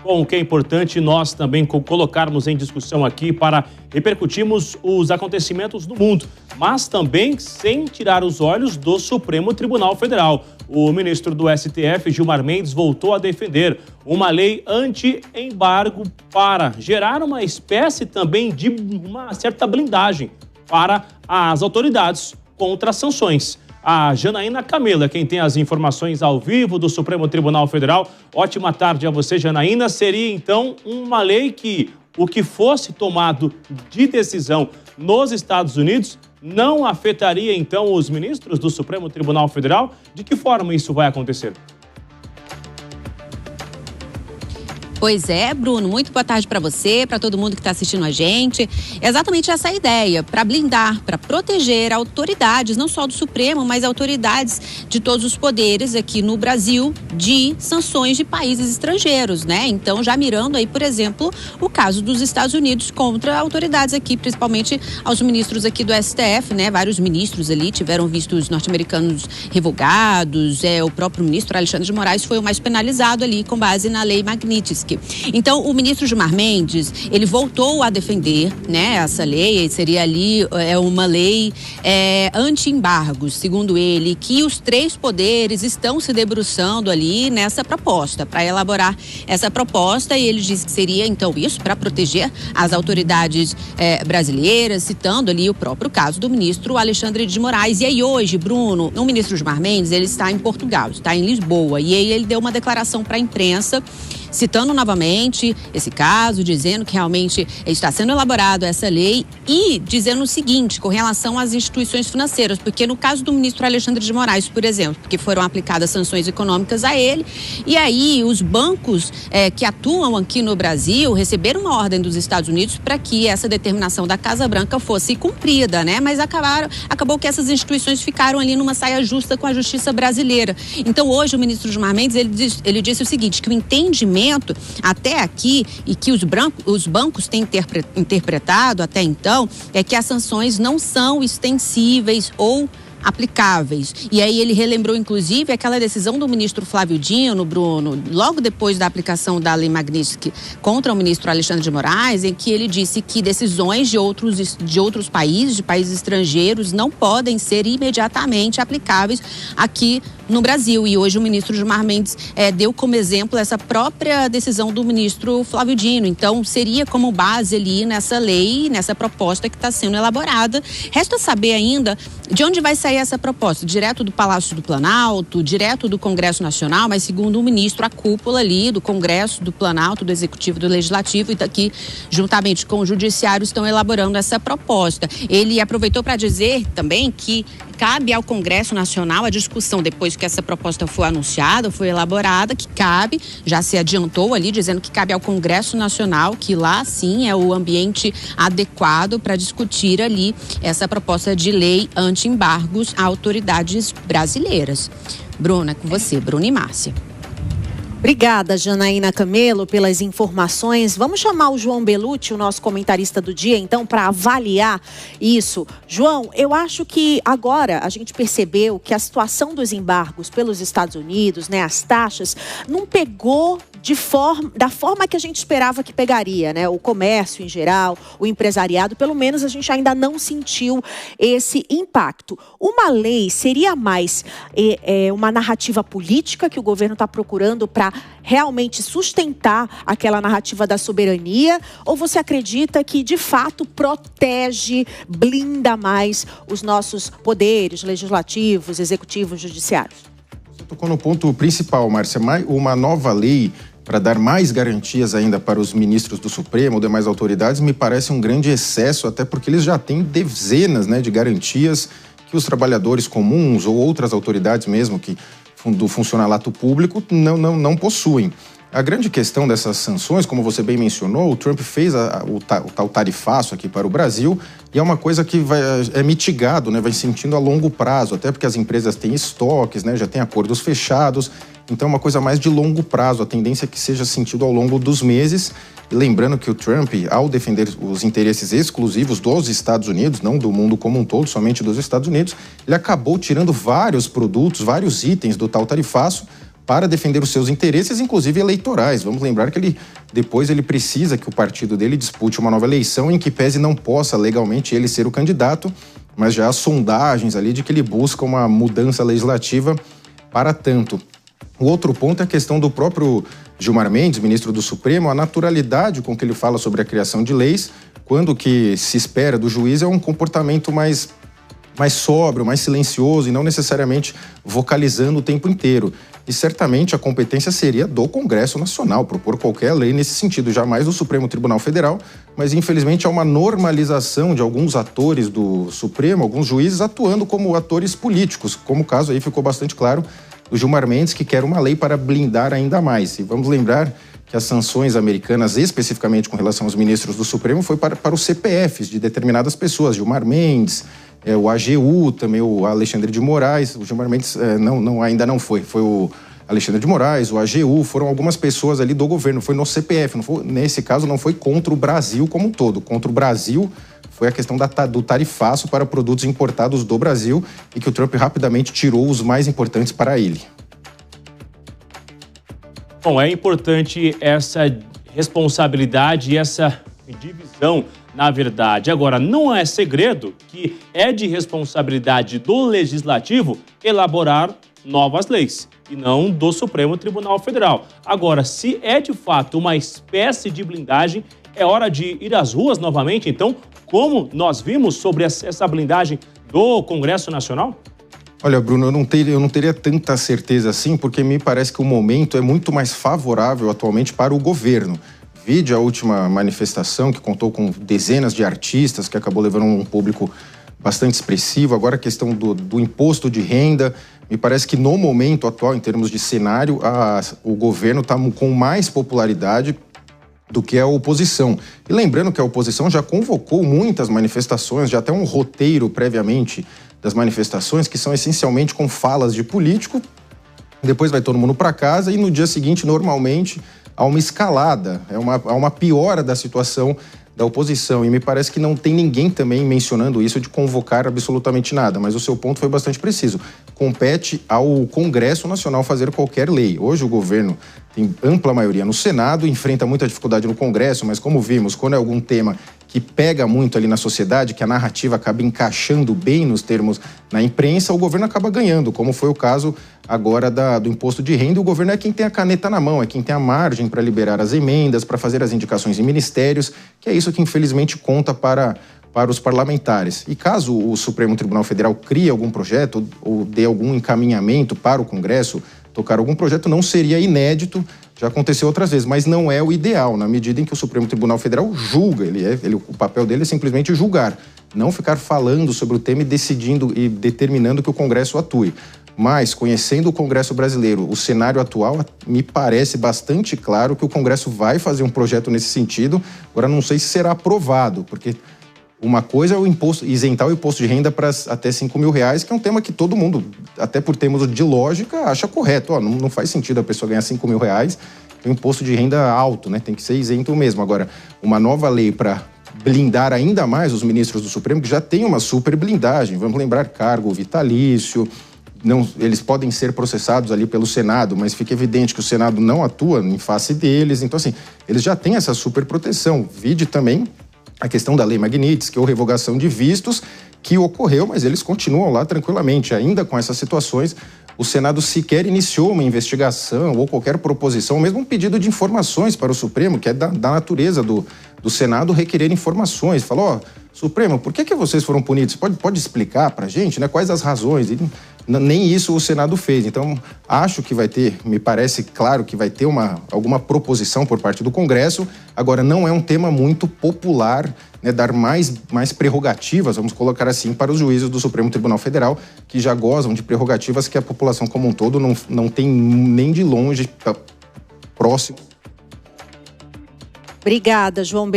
com o que é importante nós também colocarmos em discussão aqui para repercutirmos os acontecimentos do mundo, mas também sem tirar os olhos do Supremo Tribunal Federal. O ministro do STF, Gilmar Mendes, voltou a defender uma lei anti-embargo para gerar uma espécie também de uma certa blindagem para as autoridades contra as sanções. A Janaína Camelo é quem tem as informações ao vivo do Supremo Tribunal Federal. Ótima tarde a você, Janaína. Seria, então, uma lei que o que fosse tomado de decisão nos Estados Unidos não afetaria, então, os ministros do Supremo Tribunal Federal? De que forma isso vai acontecer? Pois é, Bruno, muito boa tarde para você, para todo mundo que está assistindo a gente. É exatamente essa a ideia, para blindar, para proteger autoridades, não só do Supremo, mas autoridades de todos os poderes aqui no Brasil, de sanções de países estrangeiros, né? Então, já mirando aí, por exemplo, o caso dos Estados Unidos contra autoridades aqui, principalmente aos ministros aqui do STF, né? Vários ministros ali tiveram vistos norte-americanos revogados, o próprio ministro Alexandre de Moraes foi o mais penalizado ali com base na lei Magnitsky. Então, o ministro Gilmar Mendes, ele voltou a defender, né, essa lei, seria ali uma lei anti-embargos, segundo ele, que os três poderes estão se debruçando ali nessa proposta, para elaborar essa proposta, e ele disse que seria, então, isso para proteger as autoridades brasileiras, citando ali o próprio caso do ministro Alexandre de Moraes. E aí hoje, Bruno, o ministro Gilmar Mendes, ele está em Portugal, está em Lisboa, e aí ele deu uma declaração para a imprensa, citando novamente esse caso, dizendo que realmente está sendo elaborada essa lei e dizendo o seguinte, com relação às instituições financeiras, porque no caso do ministro Alexandre de Moraes, por exemplo, porque foram aplicadas sanções econômicas a ele, e aí os bancos que atuam aqui no Brasil receberam uma ordem dos Estados Unidos para que essa determinação da Casa Branca fosse cumprida, né? Mas acabou que essas instituições ficaram ali numa saia justa com a justiça brasileira. Então hoje o ministro Gilmar Mendes, ele disse o seguinte, que o entendimento até aqui e que os bancos têm interpretado até então é que as sanções não são extensíveis ou aplicáveis. E aí ele relembrou, inclusive, aquela decisão do ministro Flávio Dino, Bruno, logo depois da aplicação da lei Magnitsky contra o ministro Alexandre de Moraes, em que ele disse que decisões de outros países, de países estrangeiros, não podem ser imediatamente aplicáveis aqui no Brasil. E hoje o ministro Gilmar Mendes deu como exemplo essa própria decisão do ministro Flávio Dino. Então, seria como base ali nessa lei, nessa proposta que está sendo elaborada. Resta saber ainda de onde vai sair essa proposta. Direto do Palácio do Planalto, direto do Congresso Nacional, mas segundo o ministro, a cúpula ali do Congresso, do Planalto, do Executivo, do Legislativo e daqui, juntamente com o Judiciário, estão elaborando essa proposta. Ele aproveitou para dizer também que cabe ao Congresso Nacional a discussão, depois que essa proposta for anunciada, foi elaborada, que cabe, já se adiantou ali, dizendo que cabe ao Congresso Nacional, que lá sim é o ambiente adequado para discutir ali essa proposta de lei anti-embargos a autoridades brasileiras. Bruna, é com você, Bruna e Márcia. Obrigada, Janaína Camelo, pelas informações. Vamos chamar o João Belucci, o nosso comentarista do dia, então, para avaliar isso. João, eu acho que agora a gente percebeu que a situação dos embargos pelos Estados Unidos, né, as taxas, não pegou da forma que a gente esperava que pegaria, né? O comércio em geral, o empresariado, pelo menos a gente ainda não sentiu esse impacto. Uma lei seria mais uma narrativa política que o governo está procurando para realmente sustentar aquela narrativa da soberania? Ou você acredita que, de fato, protege, blinda mais os nossos poderes legislativos, executivos, judiciários? Você tocou no ponto principal, Márcia. Uma nova lei para dar mais garantias ainda para os ministros do Supremo ou demais autoridades me parece um grande excesso, até porque eles já têm dezenas, né, de garantias que os trabalhadores comuns ou outras autoridades mesmo que do funcionalato público não possuem. A grande questão dessas sanções, como você bem mencionou, o Trump fez o tal tarifaço aqui para o Brasil e é uma coisa que é mitigado, né, vai sentindo a longo prazo, até porque as empresas têm estoques, né, já têm acordos fechados, então é uma coisa mais de longo prazo, a tendência é que seja sentido ao longo dos meses. E lembrando que o Trump, ao defender os interesses exclusivos dos Estados Unidos, não do mundo como um todo, somente dos Estados Unidos, ele acabou tirando vários produtos, vários itens do tal tarifaço, para defender os seus interesses, inclusive eleitorais. Vamos lembrar que depois ele precisa que o partido dele dispute uma nova eleição, em que pese não possa legalmente ele ser o candidato, mas já há sondagens ali de que ele busca uma mudança legislativa para tanto. O outro ponto é a questão do próprio Gilmar Mendes, ministro do Supremo, a naturalidade com que ele fala sobre a criação de leis, quando o que se espera do juiz é um comportamento mais sóbrio, mais silencioso e não necessariamente vocalizando o tempo inteiro. E certamente a competência seria do Congresso Nacional, propor qualquer lei nesse sentido, jamais do Supremo Tribunal Federal, mas infelizmente há uma normalização de alguns atores do Supremo, alguns juízes atuando como atores políticos, como o caso aí ficou bastante claro do Gilmar Mendes, que quer uma lei para blindar ainda mais. E vamos lembrar que as sanções americanas, especificamente com relação aos ministros do Supremo, foi para os CPFs de determinadas pessoas, Gilmar Mendes, o AGU, também o Alexandre de Moraes, o Gilmar Mendes ainda não foi o Alexandre de Moraes, o AGU, foram algumas pessoas ali do governo, foi no CPF, nesse caso não foi contra o Brasil como um todo, contra o Brasil foi a questão do tarifaço para produtos importados do Brasil e que o Trump rapidamente tirou os mais importantes para ele. Bom, é importante essa responsabilidade e essa divisão, na verdade. Agora, não é segredo que é de responsabilidade do Legislativo elaborar novas leis e não do Supremo Tribunal Federal. Agora, se é de fato uma espécie de blindagem, é hora de ir às ruas novamente, então, como nós vimos sobre essa blindagem do Congresso Nacional? Olha, Bruno, eu não teria tanta certeza assim, porque me parece que o momento é muito mais favorável atualmente para o governo. Vide a última manifestação, que contou com dezenas de artistas, que acabou levando um público bastante expressivo. Agora a questão do imposto de renda, me parece que no momento atual, em termos de cenário, o governo está com mais popularidade do que a oposição. E lembrando que a oposição já convocou muitas manifestações, já até um roteiro previamente das manifestações, que são essencialmente com falas de político, depois vai todo mundo para casa e no dia seguinte, normalmente, há uma escalada, há uma piora da situação da oposição. E me parece que não tem ninguém também mencionando isso de convocar absolutamente nada, mas o seu ponto foi bastante preciso. Compete ao Congresso Nacional fazer qualquer lei. Hoje o governo tem ampla maioria no Senado, enfrenta muita dificuldade no Congresso, mas como vimos, quando é algum tema que pega muito ali na sociedade, que a narrativa acaba encaixando bem nos termos na imprensa, o governo acaba ganhando, como foi o caso agora do imposto de renda. O governo é quem tem a caneta na mão, é quem tem a margem para liberar as emendas, para fazer as indicações em ministérios, que é isso que infelizmente conta para os parlamentares. E caso o Supremo Tribunal Federal crie algum projeto ou dê algum encaminhamento para o Congresso tocar algum projeto, não seria inédito, já aconteceu outras vezes, mas não é o ideal, na medida em que o Supremo Tribunal Federal julga, o papel dele é simplesmente julgar, não ficar falando sobre o tema e decidindo e determinando que o Congresso atue. Mas, conhecendo o Congresso brasileiro, o cenário atual, me parece bastante claro que o Congresso vai fazer um projeto nesse sentido. Agora, não sei se será aprovado, porque uma coisa é isentar o imposto de renda para até R$5.000, que é um tema que todo mundo, até por termos de lógica, acha correto. Não faz sentido a pessoa ganhar R$5.000, tem um imposto de renda alto, né? Tem que ser isento mesmo. Agora, uma nova lei para blindar ainda mais os ministros do Supremo, que já tem uma super blindagem. Vamos lembrar, cargo vitalício. Não, eles podem ser processados ali pelo Senado, mas fica evidente que o Senado não atua em face deles. Então, assim, eles já têm essa super proteção. Vide também a questão da Lei Magnitsky, ou revogação de vistos, que ocorreu, mas eles continuam lá tranquilamente. Ainda com essas situações, o Senado sequer iniciou uma investigação ou qualquer proposição, mesmo um pedido de informações para o Supremo, que é da natureza do Senado requerer informações. Falou, Supremo, por que vocês foram punidos? Pode explicar para a gente, né? Quais as razões? E nem isso o Senado fez. Então, acho que vai ter, me parece claro que vai ter alguma proposição por parte do Congresso. Agora, não é um tema muito popular, né, dar mais prerrogativas, vamos colocar assim, para os juízes do Supremo Tribunal Federal, que já gozam de prerrogativas que a população como um todo não tem nem de longe próximo. Obrigada, João.